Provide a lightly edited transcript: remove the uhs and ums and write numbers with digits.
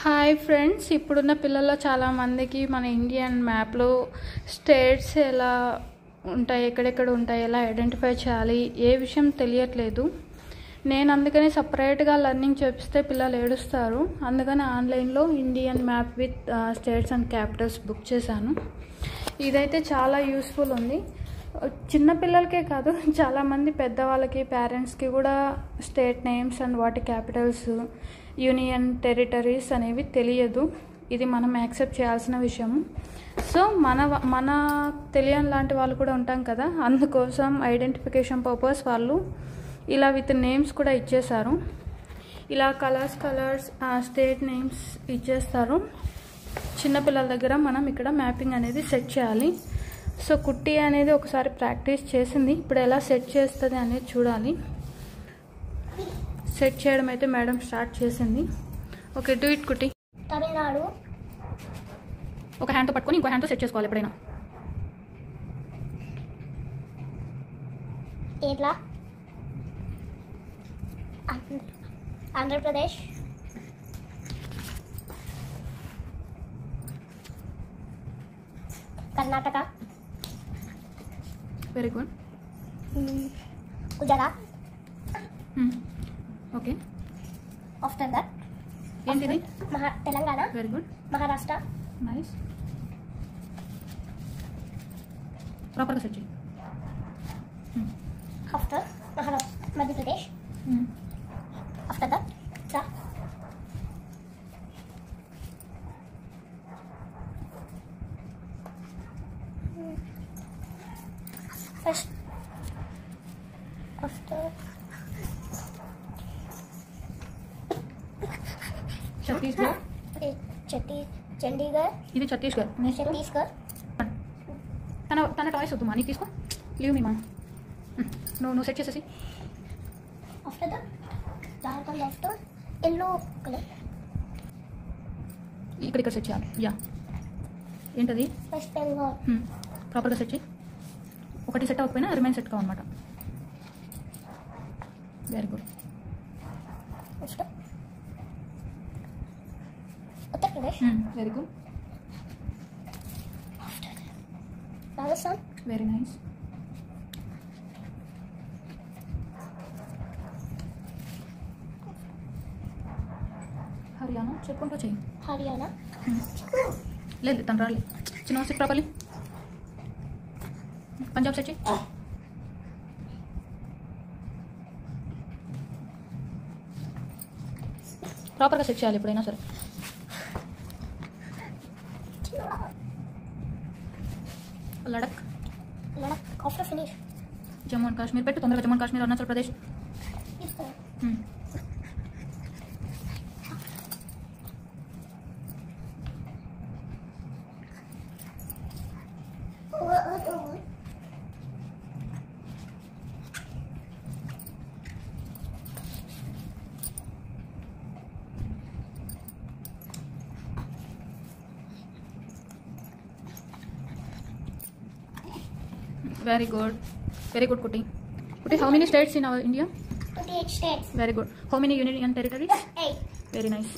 Hi friends, ఇప్పుడున్న పిల్లల్లో చాలామందికి మన ఇండియన్ మ్యాప్లో స్టేట్స్ ఎలా ఉంటాయి, ఎక్కడెక్కడ ఉంటాయి, ఎలా ఐడెంటిఫై చేయాలి ఏ విషయం తెలియట్లేదు. నేను అందుకని సపరేట్గా లెర్నింగ్ చేపిస్తే పిల్లలు ఏడుస్తారు. అందుకని ఆన్లైన్లో Indian map with states and Capitals book చేశాను. ఇదైతే చాలా యూస్ఫుల్ ఉంది. చిన్న పిల్లలకే కాదు, చాలామంది పెద్దవాళ్ళకి, పేరెంట్స్కి కూడా స్టేట్ నేమ్స్ అండ్ వాటి క్యాపిటల్స్, యూనియన్ టెరిటరీస్ అనేవి తెలియదు. ఇది మనం యాక్సెప్ట్ చేయాల్సిన విషయం. సో మన తెలియని లాంటి వాళ్ళు కూడా ఉంటాం కదా, అందుకోసం ఐడెంటిఫికేషన్ పర్పస్ వాళ్ళు ఇలా విత్ నేమ్స్ కూడా ఇచ్చేశారు. ఇలా కలర్స్ స్టేట్ నేమ్స్ ఇచ్చేస్తారు. చిన్నపిల్లల దగ్గర మనం ఇక్కడ మ్యాపింగ్ అనేది సెట్ చేయాలి. సో కుట్టి అనేది ఒకసారి ప్రాక్టీస్ చేసింది, ఇప్పుడు ఎలా సెట్ చేస్తుంది అనేది చూడాలి. సెట్ చేయడం అయితే మేడం స్టార్ట్ చేసింది. ఓకే, డూ ఇట్ కుట్టి. తమిళనాడు ఒక హ్యాండ్తో పట్టుకొని ఇంకో హ్యాండ్తో సెట్ చేసుకోవాలి ఎప్పుడైనా. Kerala, Andhra Pradesh, Karnataka, very good, Gujarat. Okay, after that ఏంటిది? Telangana, very good, Maharashtra, nice. ప్రాపర్గా సెట్ చేయి. After Madhya Pradesh. After that first after Chhattisgarh. Chandigarh. ఇది ఛత్తీస్గఢ్. ఛత్తీస్గఢ్. తన టాయ్స్ వద్దు మా, నీకు తీసుకో. లీవ్ మీ మా, నువ్వు సెట్ చేసేసి. After that Jharkhand. After yellow colour ఇక్కడ సెట్ చేయాలి. యా, ఏంటది? వెస్ట్ బెంగాల్. ప్రాపర్గా సెట్ చేయి. ఒకటి సెట్ అవ్వకపోయినా రిమైన్ సెట్ కావన్నమాట. Very good. Next Uttar Pradesh. Very good. Rajasthan. Very nice. Haryana చెప్పుకుంటూ చెయ్యి. హర్యానా. లేదు, తను రాలే. చిన్న సెట్ ప్రాపర్లీ. పంజాబ్ సెట్ చేయి. ప్రాపర్గా సెట్ చేయాలి ఎప్పుడైనా సరే. Ladakh. After finish Jammu and Kashmir పెట్టు తొందరగా. Jammu and Kashmir, Arunachal Pradesh. Very good. Very good, Kutti. Kutti, how many states in our India? 28 states. Very good. How many union territories? 8. Very nice.